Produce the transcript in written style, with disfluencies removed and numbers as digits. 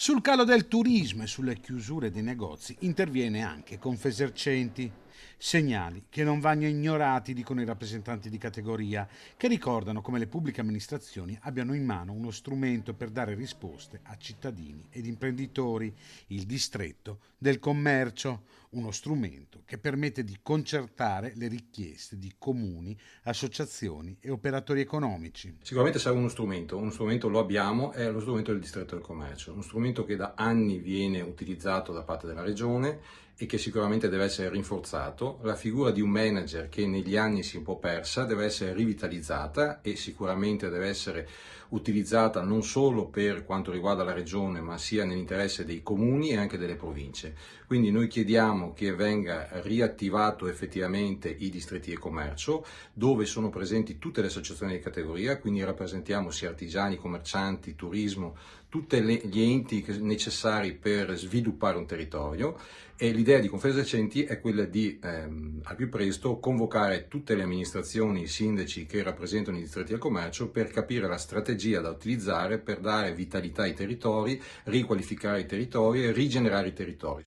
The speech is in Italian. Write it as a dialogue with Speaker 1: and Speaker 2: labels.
Speaker 1: Sul calo del turismo e sulle chiusure dei negozi interviene anche Confesercenti. Segnali che non vanno ignorati, dicono i rappresentanti di categoria, che ricordano come le pubbliche amministrazioni abbiano in mano uno strumento per dare risposte a cittadini ed imprenditori, il distretto del commercio, uno strumento che permette di concertare le richieste di comuni, associazioni e operatori economici.
Speaker 2: Sicuramente serve uno strumento lo abbiamo, è lo strumento del distretto del commercio, uno strumento che da anni viene utilizzato da parte della regione e che sicuramente deve essere rinforzato. La figura di un manager che negli anni si è un po' persa deve essere rivitalizzata e sicuramente deve essere utilizzata non solo per quanto riguarda la regione, ma sia nell'interesse dei comuni e anche delle province. Quindi noi chiediamo che venga riattivato effettivamente i distretti di commercio, dove sono presenti tutte le associazioni di categoria, quindi rappresentiamo sia artigiani, commercianti, turismo, tutti gli enti necessari per sviluppare un territorio, e l'idea di Confesercenti è quella di al più presto convocare tutte le amministrazioni, i sindaci che rappresentano i distretti del commercio per capire la strategia da utilizzare per dare vitalità ai territori, riqualificare i territori e rigenerare i territori.